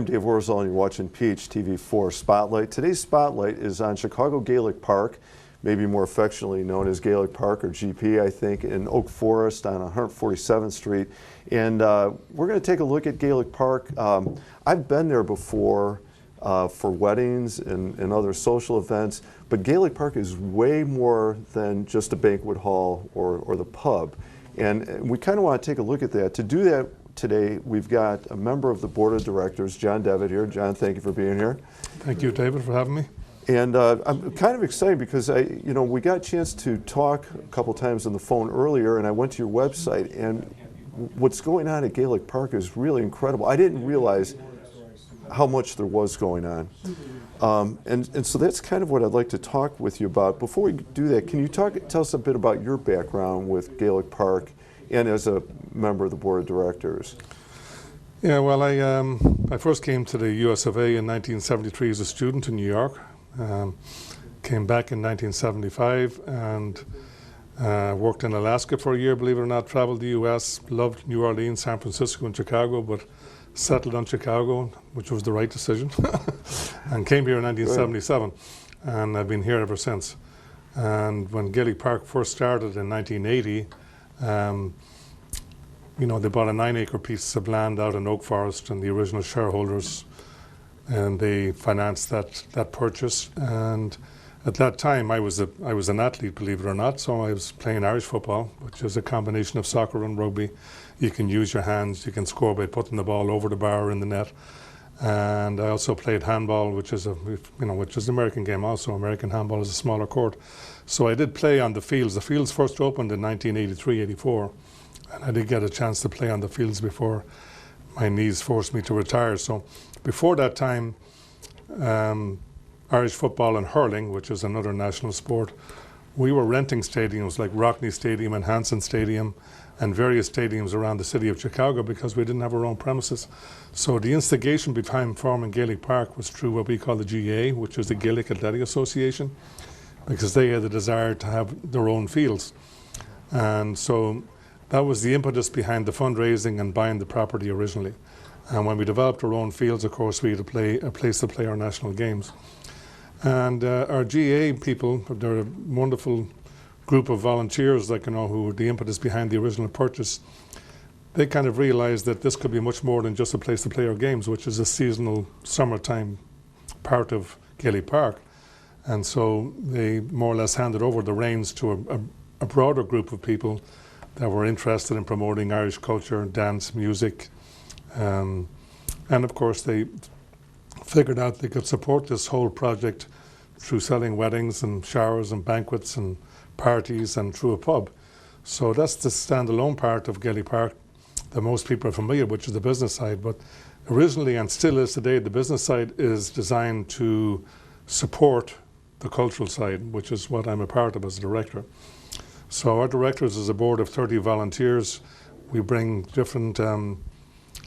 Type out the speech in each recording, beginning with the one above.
I'm Dave Wurzel, and you're watching PHTV4 Spotlight. Today's Spotlight is on Chicago Gaelic Park, maybe more affectionately known as Gaelic Park, or GP, I think, in Oak Forest on 147th Street. And we're going to take a look at Gaelic Park. I've been there before for weddings and other social events, but Gaelic Park is way more than just a banquet hall or the pub. And we kind of want to take a look at that. To do that today, we've got a member of the board of directors, John Devitt, here. John, thank you for being here. Thank you, David, for having me. And I'm kind of excited because we got a chance to talk a couple times on the phone earlier, and I went to your website, and what's going on at Gaelic Park is really incredible. I didn't realize how much there was going on. And so that's kind of what I'd like to talk with you about. Before we do that, can you tell us a bit about your background with Gaelic Park and as a member of the board of directors? Yeah, well, I first came to the US of A in 1973 as a student in New York. Came back in 1975 and worked in Alaska for a year, believe it or not, traveled the US, loved New Orleans, San Francisco and Chicago, but settled on Chicago, which was the right decision, and came here in 1977, and I've been here ever since. And when Gaelic Park first started in 1980, they bought a 9-acre piece of land out in Oak Forest, and the original shareholders, and they financed that purchase. And at that time, I was an athlete, believe it or not, so I was playing Irish football, which is a combination of soccer and rugby. You can use your hands, you can score by putting the ball over the bar or in the net. And I also played handball, which is an American game also. American handball is a smaller court. So I did play on the fields. The fields first opened in 1983-84, and I did get a chance to play on the fields before my knees forced me to retire. So before that time, Irish football and hurling, which is another national sport, we were renting stadiums like Rockney Stadium and Hanson Stadium and various stadiums around the city of Chicago because we didn't have our own premises. So the instigation behind forming Gaelic Park was through what we call the GA, which is the Gaelic Athletic Association, because they had the desire to have their own fields. And so that was the impetus behind the fundraising and buying the property originally. And when we developed our own fields, of course, we had a place to play our national games. And our GA people, they're a wonderful group of volunteers, who were the impetus behind the original purchase. They kind of realized that this could be much more than just a place to play our games, which is a seasonal summertime part of Gaelic Park. And so they more or less handed over the reins to a broader group of people that were interested in promoting Irish culture, dance, music. And of course, they figured out they could support this whole project through selling weddings and showers and banquets and parties and through a pub. So that's the standalone part of Gaelic Park that most people are familiar with, which is the business side. But originally, and still is today, the business side is designed to support the cultural side, which is what I'm a part of as a director. So our directors is a board of 30 volunteers. We bring different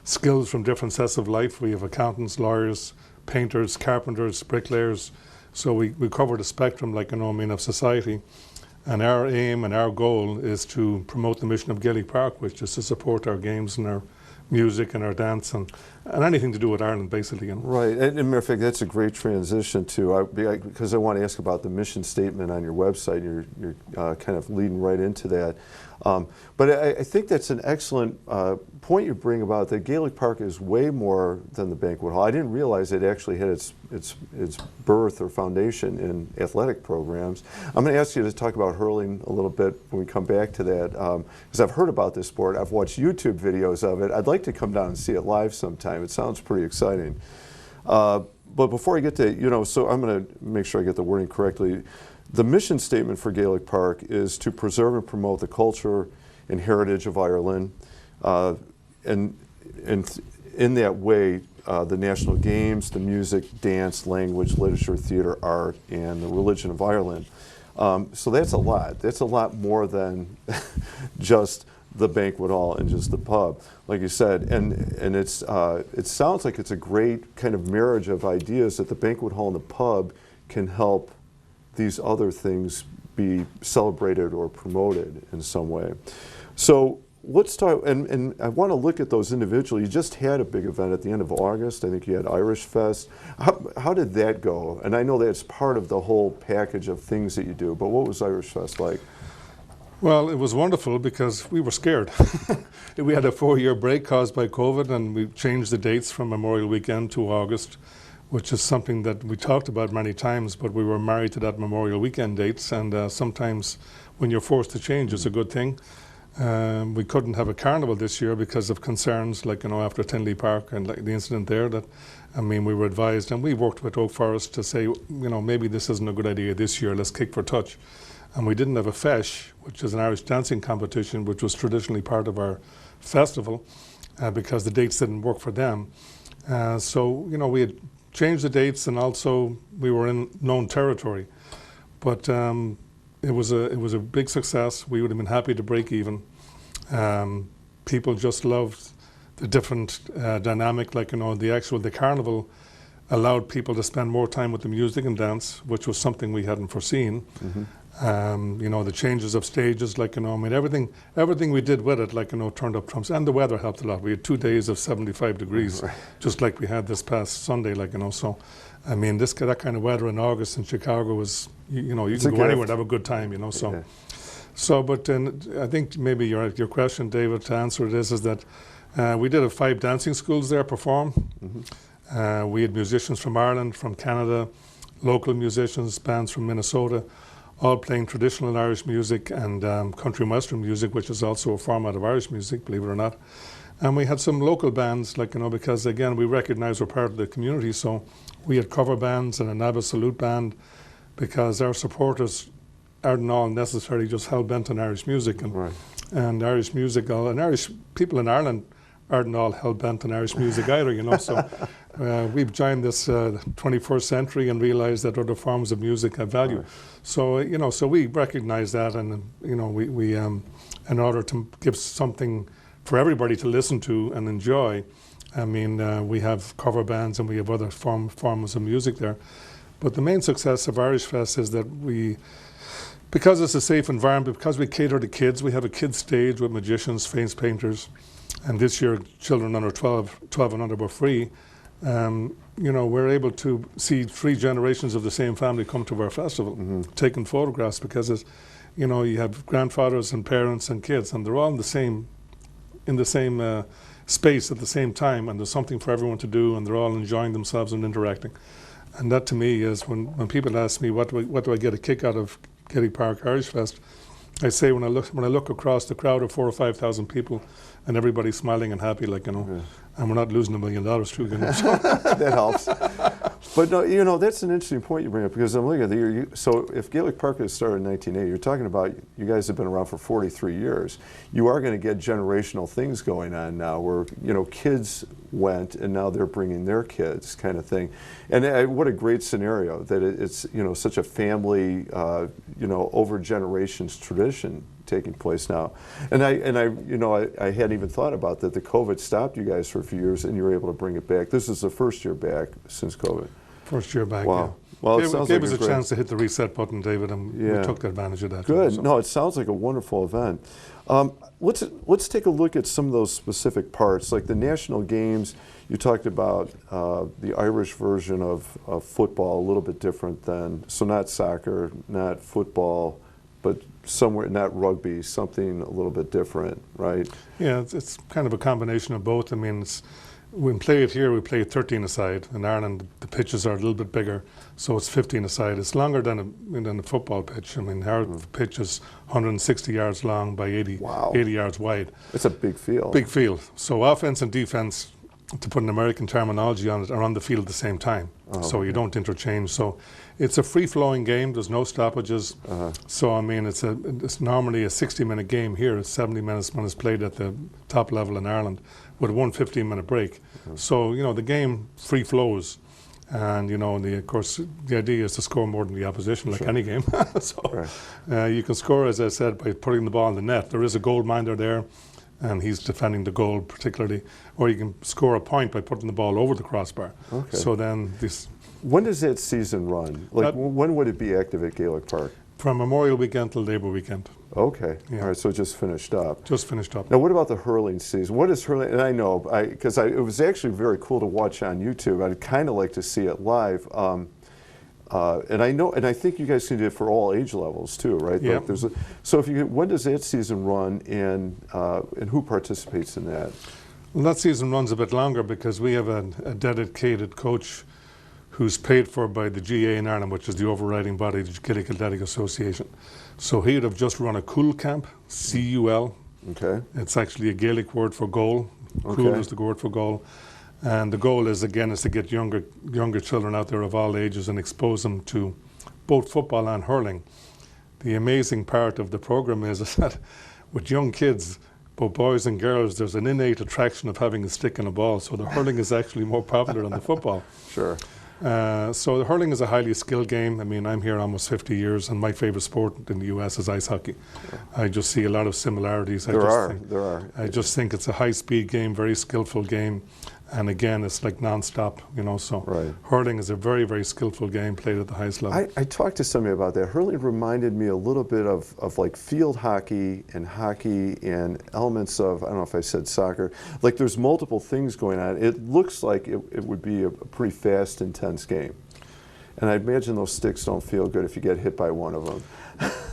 skills from different sets of life. We have accountants, lawyers, painters, carpenters, bricklayers. So we cover the spectrum, of society. And our aim and our goal is to promote the mission of Gaelic Park, which is to support our games and our music and our dance and anything to do with Ireland, basically. Right, and matter of fact, that's a great transition too, because I want to ask about the mission statement on your website. You're kind of leading right into that. But I think that's an excellent point you bring about that Gaelic Park is way more than the banquet hall. I didn't realize it actually had its birth or foundation in athletic programs. I'm going to ask you to talk about hurling a little bit when we come back to that, because I've heard about this sport. I've watched YouTube videos of it. I'd like to come down and see it live sometime. It sounds pretty exciting. But before I get to, so I'm going to make sure I get the wording correctly. The mission statement for Gaelic Park is to preserve and promote the culture and heritage of Ireland, and in that way, the national games, the music, dance, language, literature, theater, art, and the religion of Ireland. So that's a lot. That's a lot more than just the banquet hall and just the pub, like you said. And it sounds like it's a great kind of marriage of ideas that the banquet hall and the pub can help these other things be celebrated or promoted in some way. So let's talk, and I want to look at those individually. You just had a big event at the end of August. I think you had Irish Fest. How did that go? And I know that's part of the whole package of things that you do, but what was Irish Fest like? Well, it was wonderful because we were scared. We had a 4-year break caused by COVID, and we changed the dates from Memorial Weekend to August, which is something that we talked about many times, but we were married to that Memorial Weekend dates, and sometimes when you're forced to change, it's a good thing. We couldn't have a carnival this year because of concerns, like, after Tinley Park and like the incident there. We were advised, and we worked with Oak Forest to say, maybe this isn't a good idea this year. Let's kick for touch. And we didn't have a feis, which is an Irish dancing competition, which was traditionally part of our festival, because the dates didn't work for them. We had changed the dates, and also we were in known territory. But it was a big success. We would have been happy to break even. People just loved the different dynamic, the carnival allowed people to spend more time with the music and dance, which was something we hadn't foreseen. Mm-hmm. The changes of stages, everything we did with it, turned up trumps, and the weather helped a lot. We had 2 days of 75 degrees, right, just like we had this past Sunday, that kind of weather in August in Chicago was, you can go anywhere and have a good time, Yeah. But I think maybe your question, David, to answer it is that we did have 5 dancing schools there perform. Mm-hmm. We had musicians from Ireland, from Canada, local musicians, bands from Minnesota, all playing traditional Irish music and country and western music, which is also a format of Irish music, believe it or not. And we had some local bands, because again, we recognize we're part of the community, so we had cover bands and an ABBA salute band, because our supporters aren't all necessarily just hell-bent on Irish music. Right. And Irish music, and Irish people in Ireland aren't all hell-bent on Irish music either, so we've joined this 21st century and realized that other forms of music have value. Right. So we recognize that, and we in order to give something for everybody to listen to and enjoy, we have cover bands and we have other forms of music there. But the main success of Irish Fest is that because it's a safe environment, because we cater to kids, we have a kids stage with magicians, face painters, and this year children under 12 and under were free. We're able to see 3 generations of the same family come to our festival, mm-hmm, taking photographs, because you have grandfathers and parents and kids, and they're all in the same space at the same time, and there's something for everyone to do, and they're all enjoying themselves and interacting. And that to me is when people ask me what do I get a kick out of Gaelic Park Irish Fest, I say when I look across the crowd of 4,000 or 5,000 people, and everybody's smiling and happy, yeah, and we're not losing $1 million too, that helps. But no, that's an interesting point you bring up, because I'm looking at the year. So if Gaelic Park has started in 1980, you're talking about you guys have been around for 43 years. You are going to get generational things going on now, where kids went and now they're bringing their kids, kind of thing. And what a great scenario that it's such a family over generations tradition taking place now. And I hadn't even thought about that. The COVID stopped you guys for a few years, and you were able to bring it back. This is the first year back since COVID. First year back. Wow. Yeah. Well, it gave us a chance to hit the reset button, David, and yeah, we took advantage of that. Good. So. No, it sounds like a wonderful event. Let's take a look at some of those specific parts, like the national games. You talked about the Irish version of football, a little bit different than, so not soccer, not football, but somewhere, not rugby, something a little bit different, right? Yeah, it's kind of a combination of both. When we play it here, we play 13 aside. In Ireland, the pitches are a little bit bigger, so it's 15 aside. It's longer than a football pitch. Our pitch is 160 yards long by 80 yards wide. It's a big field. Big field. So offense and defense, to put an American terminology on it, are on the field at the same time. So you don't interchange. So it's a free-flowing game. There's no stoppages. So it's normally a 60-minute game here. It's 70 minutes when it's played at the top level in Ireland, with a 15-minute break. So the game free flows, and of course the idea is to score more than the opposition, like any game. So you can score, as I said, by putting the ball in the net. There is a goalminder there, and he's defending the goal particularly, or you can score a point by putting the ball over the crossbar. Okay. So then this. When does that season run? When would it be active at Gaelic Park? From Memorial Weekend till Labour Weekend. Okay. Yeah. All right. So it just finished up. Just finished up. Now, what about the hurling season? What is hurling? And I know, because it was actually very cool to watch on YouTube. I'd kind of like to see it live. And I know, and I think you guys can do it for all age levels too, right? Yeah. Like so when does that season run, and who participates in that? Well, that season runs a bit longer because we have a dedicated coach who's paid for by the GA in Ireland, which is the overriding body of the Gaelic Athletic Association. So he would have just run a Cool camp, C-U-L. Okay. It's actually a Gaelic word for goal. Okay. Cool is the word for goal. And the goal is, again, is to get younger children out there of all ages and expose them to both football and hurling. The amazing part of the program is that with young kids, both boys and girls, there's an innate attraction of having a stick and a ball. So the hurling is actually more popular than the football. Sure. So the hurling is a highly skilled game. I mean, I'm here almost 50 years, and my favorite sport in the US is ice hockey. I just see a lot of similarities. There are. I just think it's a high-speed game, very skillful game. And again, it's like non-stop, so right. Hurling is a very, very skillful game played at the highest level. I talked to somebody about that. Hurling reminded me a little bit of like field hockey and elements of, I don't know if I said soccer, like there's multiple things going on. It looks like it would be a pretty fast, intense game. And I imagine those sticks don't feel good if you get hit by one of them.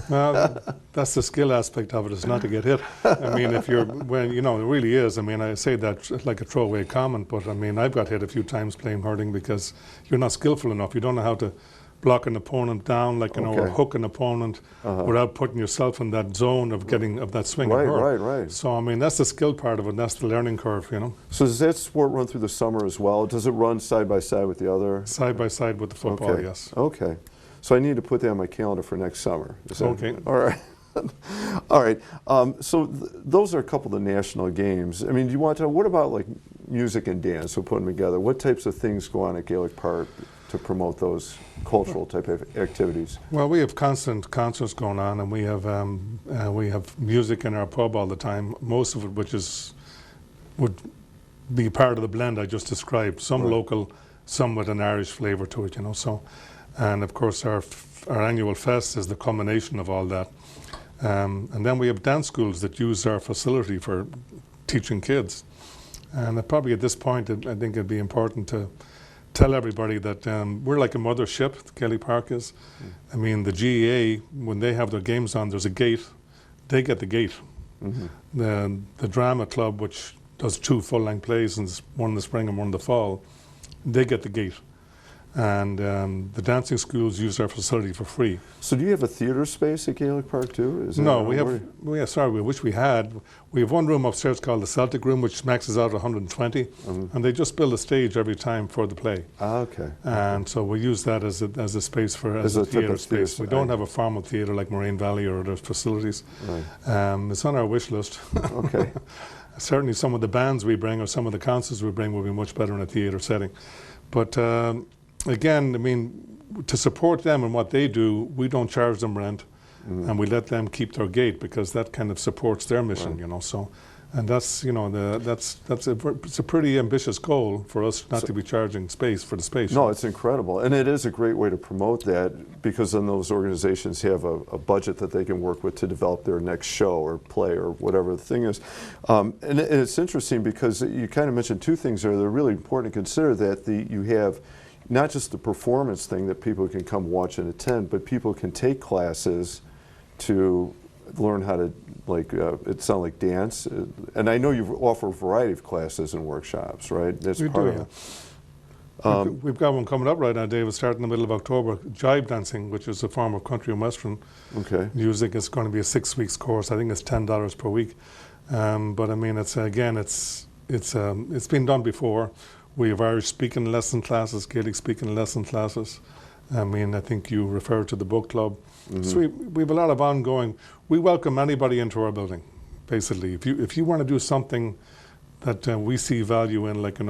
Well, that's the skill aspect of it, is not to get hit. I mean, it really is. I mean, I say that like a throwaway comment, but I mean, I've got hit a few times playing hurling because you're not skillful enough. You don't know how to block an opponent down, like, or hook an opponent without putting yourself in that zone of that swing. Right. So, I mean, that's the skill part of it, and that's the learning curve, So does that sport run through the summer as well? Does it run side by side with the other? Side by side with the football, yes. Okay. So I need to put that on my calendar for next summer. Okay. All right. All right. So those are a couple of the national games. I mean, do you want to, what about like music and dance? We'll put them together. What types of things go on at Gaelic Park to promote those cultural type of activities? Well, we have constant concerts going on, and we have music in our pub all the time. Most of it, would be part of the blend I just described. Some local, some with an Irish flavour to it, So, and of course, our annual fest is the culmination of all that. And then we have dance schools that use our facility for teaching kids. And probably at this point, I think it'd be important to tell everybody that we're like a mothership, Gaelic Park is. I mean, the GEA, when they have their games on, there's a gate. They get the gate. The drama club, which does 2 full-length plays, one in the spring and one in the fall, they get the gate. And the dancing schools use our facility for free. So do you have a theater space at Gaelic Park too? No, we wish we had. We have one room upstairs called the Celtic Room, which maxes out 120, and they just build a stage every time for the play. Okay. And so we use that as a space as a theater space. We don't have a formal theater like Moraine Valley or other facilities. Right. It's on our wish list. Okay. Certainly some of the bands we bring or some of the concerts we bring will be much better in a theater setting. But again, I mean, to support them and what they do, we don't charge them rent, and we let them keep their gate because that kind of supports their mission, So, and that's it's a pretty ambitious goal for us not to be charging space for the space. No, it's incredible, and it is a great way to promote that because then those organizations have a budget that they can work with to develop their next show or play or whatever the thing is. And it's interesting because you kind of mentioned 2 things there that are really important to consider. That you have not just the performance thing that people can come watch and attend, but people can take classes to learn how to, like, it sounds like dance. And I know you offer a variety of classes and workshops, right? That's part of it. We've got one coming up right now, David, starting in the middle of October, jive dancing, which is a form of country and western music. It's going to be a 6 weeks course. I think it's $10 per week. But I mean, it's been done before. We have Irish speaking lesson classes, Gaelic speaking lesson classes. I mean, I think you referred to the book club. So we have a lot of ongoing. We welcome anybody into our building, basically. If you want to do something that we see value in, like,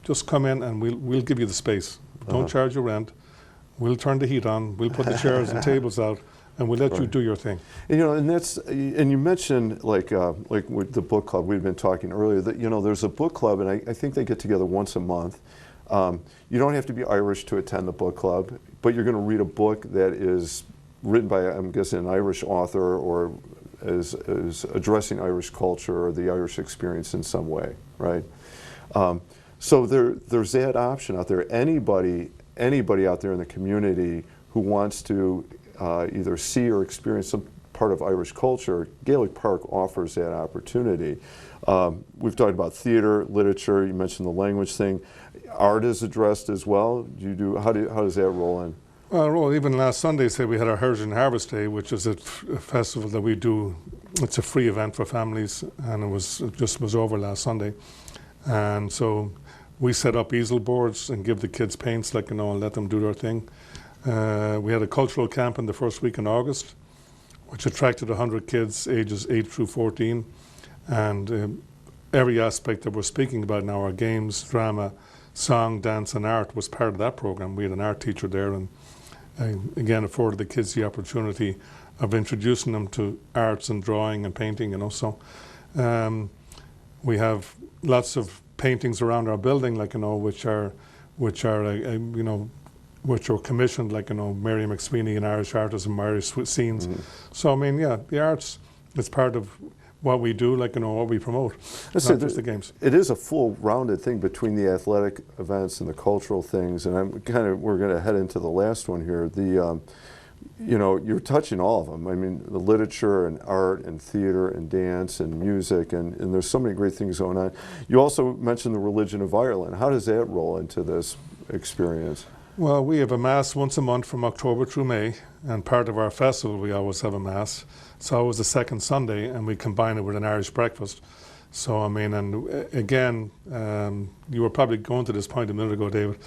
just come in and we'll give you the space. Don't charge your rent. We'll turn the heat on. We'll put the chairs and tables out, and we'll let you do your thing. And you mentioned like with the book club. We've been talking earlier that there's a book club, and I think they get together once a month. You don't have to be Irish to attend the book club, but you're going to read a book that is written by, I'm guessing, an Irish author, as addressing Irish culture or the Irish experience in some way, right? So there's that option out there. Anybody out there in the community who wants to either see or experience some part of Irish culture, Gaelic Park offers that opportunity. We've talked about theater, literature. You mentioned the language thing. Art is addressed as well. How does that roll in? Well, even last Sunday, say we had our Heritage and Harvest Day, which is a festival that we do. It's a free event for families, and it was over last Sunday. And so we set up easel boards and give the kids paints, and let them do their thing. We had a cultural camp in the first week in August, which attracted 100 kids ages 8 through 14. And every aspect that we're speaking about now, our games, drama, song, dance, and art was part of that program. We had an art teacher there, and again afforded the kids the opportunity of introducing them to arts and drawing and painting. So we have lots of paintings around our building, which are commissioned, Mary McSweeney, an Irish artist, and Irish scenes. Mm-hmm. So the arts is part of what we do, what we promote, not just the games. It is a full rounded thing between the athletic events and the cultural things, and we're going to head into the last one here. You're touching all of them. The literature and art and theater and dance and music, and there's so many great things going on. You also mentioned the religion of Ireland. How does that roll into this experience? Well, we have a Mass once a month from October through May, and part of our festival we always have a Mass. It's always the second Sunday, and we combine it with an Irish breakfast. So, and again, you were probably going to this point a minute ago, David.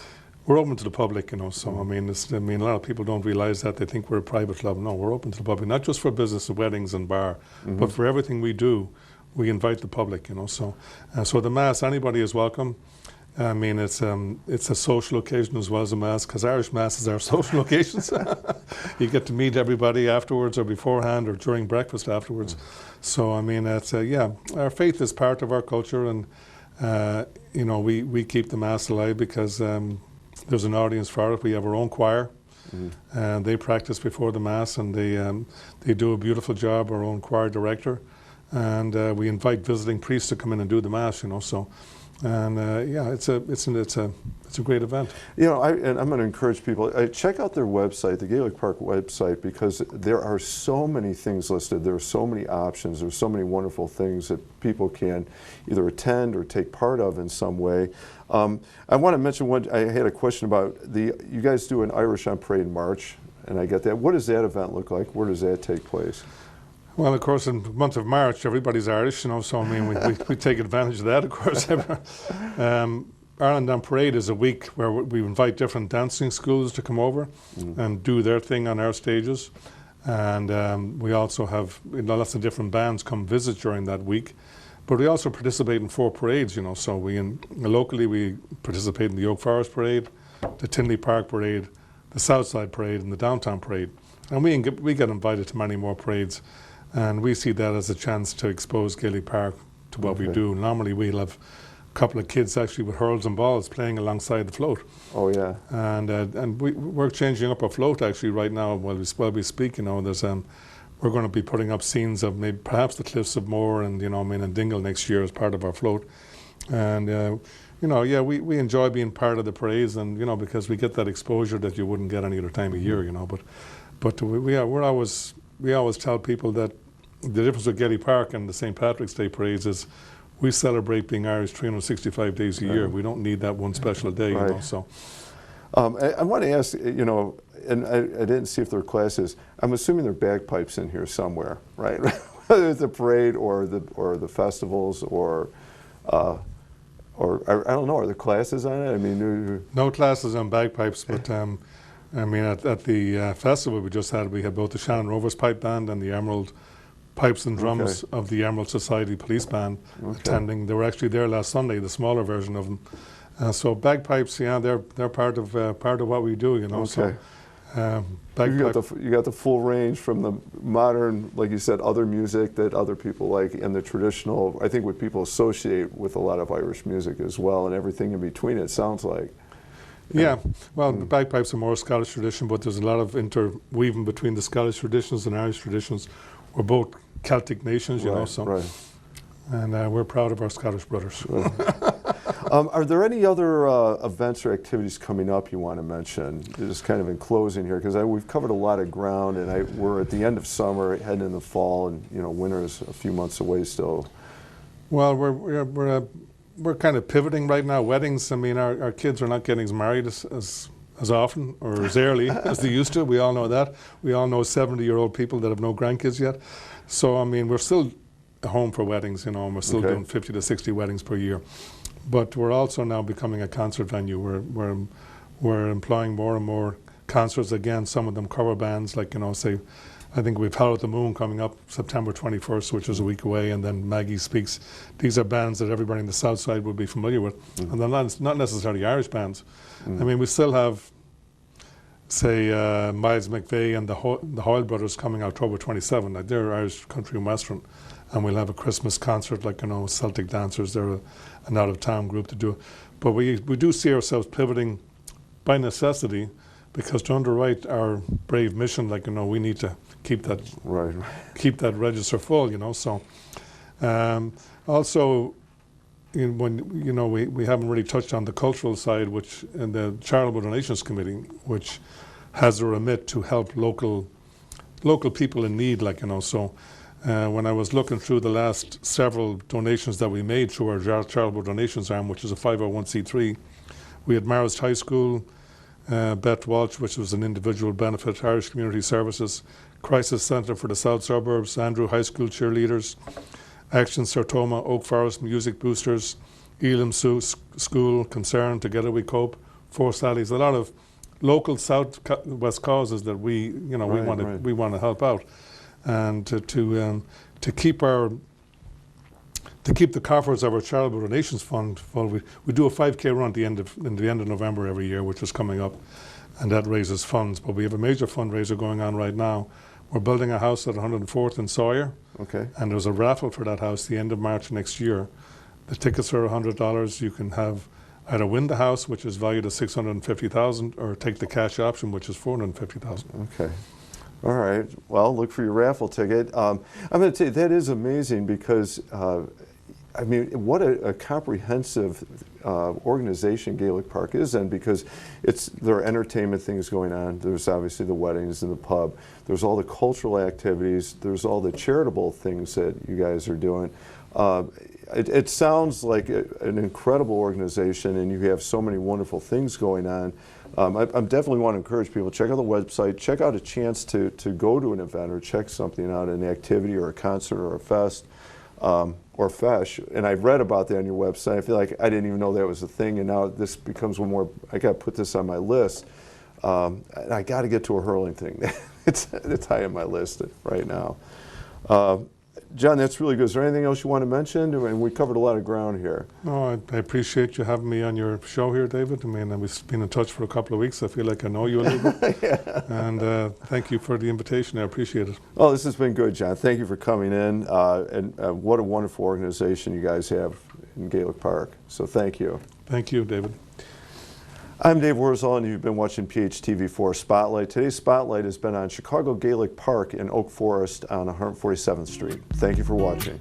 We're open to the public, so a lot of people don't realise that. They think we're a private club. No, we're open to the public, not just for business and weddings and bar, mm-hmm. but for everything we do, we invite the public, So the Mass, anybody is welcome. It's a social occasion as well as a Mass, because Irish Masses are social occasions. You get to meet everybody afterwards or beforehand or during breakfast afterwards. So, our faith is part of our culture, and, we keep the Mass alive because there's an audience for it. We have our own choir, mm-hmm. and they practice before the Mass, and they do a beautiful job, our own choir director. And we invite visiting priests to come in and do the Mass, so... And it's a great event. And I'm going to encourage people, check out their website, the Gaelic Park website, because there are so many things listed. There are so many options. There's so many wonderful things that people can either attend or take part of in some way. I want to mention I had a question about you guys do an Irish on Parade March, and I get that. What does that event look like? Where does that take place? Well, of course, in the month of March, everybody's Irish, so we take advantage of that, of course. Ireland on Parade is a week where we invite different dancing schools to come over and do their thing on our stages. And we also have lots of different bands come visit during that week. But we also participate in 4 parades, so locally we participate in the Oak Forest Parade, the Tinley Park Parade, the Southside Parade, and the Downtown Parade. And we get invited to many more parades. And we see that as a chance to expose Gaelic Park to what we do. Normally we'll have a couple of kids actually with hurls and balls playing alongside the float. Oh yeah. And we're changing up our float actually right now while we speak. There's we're going to be putting up scenes of maybe perhaps the Cliffs of Moher and and Dingle next year as part of our float. And we enjoy being part of the parades, and because we get that exposure that you wouldn't get any other time of year. But we always tell people that the difference with Gaelic Park and the St. Patrick's Day parades is we celebrate being Irish 365 days a year. We don't need that one special day, right. So. I want to ask, and I didn't see if there are classes. I'm assuming there are bagpipes in here somewhere, right? Whether it's the parade or the festivals or I don't know. Are there classes on it? No classes on bagpipes, but at the festival we just had, we had both the Shannon Rovers Pipe Band and the Emerald Pipes and Drums of the Emerald Society Police Band attending. They were actually there last Sunday, the smaller version of them. So bagpipes, they're part of what we do, Okay. So, you got the full range from the modern, like you said, other music that other people like, and the traditional. I think what people associate with a lot of Irish music as well, and everything in between. It sounds like. Yeah, well, the bagpipes are more Scottish tradition, but there's a lot of interweaving between the Scottish traditions and Irish traditions. we're both Celtic nations, you know. So, right. and we're proud of our Scottish brothers. Right. Are there any other events or activities coming up you want to mention? Just kind of in closing here, because we've covered a lot of ground, and we're at the end of summer, heading into fall, and winter is a few months away still. Well, we're kind of pivoting right now. Weddings. I mean, our kids are not getting married as often or as early as they used to. We all know that. We all know 70-year-old people that have no grandkids yet. So I mean, we're still home for weddings, and we're still doing 50 to 60 weddings per year. But we're also now becoming a concert venue. We're employing more and more concerts again. Some of them cover bands, like say, I think we've Howl at the Moon coming up September 21st, which is a week away, and then Maggie Speaks. These are bands that everybody in the South Side would be familiar with, and they're not necessarily Irish bands. I mean, we still have, say, Miles McVeigh and the Hoyle Brothers coming October 27. Like, they're Irish country and western, and we'll have a Christmas concert, like Celtic Dancers. They're an out-of-town group to do it. But we do see ourselves pivoting by necessity, because to underwrite our brave mission, like we need to keep that keep that register full. So also, when we haven't really touched on the cultural side, which in the Charitable Donations Committee, which has a remit to help local people in need, So when I was looking through the last several donations that we made through our Charitable Donations arm, which is a 501c3, we had Marist High School, Beth Walsh, which was an individual benefit, Irish Community Services, Crisis Centre for the South Suburbs, Andrew High School Cheerleaders, Action Sartoma, Oak Forest Music Boosters, Elam School, Concern, Together We Cope, Force Alleys, a lot of local South West causes that we want to help out, and to keep the coffers of our Charitable Donations Fund full. We do a 5K run at the end of November every year, which is coming up, and that raises funds. But we have a major fundraiser going on right now. We're building a house at 104th and Sawyer, and there's a raffle for that house the end of March next year. The tickets are $100. You can have either win the house, which is valued at $650,000, or take the cash option, which is $450,000. Okay. All right. Well, look for your raffle ticket. I'm going to tell you, that is amazing, because I mean, what a comprehensive organization Gaelic Park is, and because there are entertainment things going on. There's obviously the weddings and the pub. There's all the cultural activities. There's all the charitable things that you guys are doing. It sounds like an incredible organization, and you have so many wonderful things going on. I definitely want to encourage people, check out the website, check out a chance to go to an event or check something out, an activity or a concert or a fest. Or fesh, and I've read about that on your website. I feel like I didn't even know that was a thing, and now this becomes one more. I got to put this on my list. And I got to get to a hurling thing. It's high on my list right now. John, that's really good. Is there anything else you want to mention? I mean, we covered a lot of ground here. No, I appreciate you having me on your show here, David. I mean, we've been in touch for a couple of weeks. I feel like I know you a little bit. Yeah. And thank you for the invitation. I appreciate it. Oh, this has been good, John. Thank you for coming in. And what a wonderful organization you guys have in Gaelic Park. So thank you. Thank you, David. I'm Dave Wurzel, and you've been watching PHTV4 Spotlight. Today's Spotlight has been on Chicago Gaelic Park in Oak Forest on 147th Street. Thank you for watching.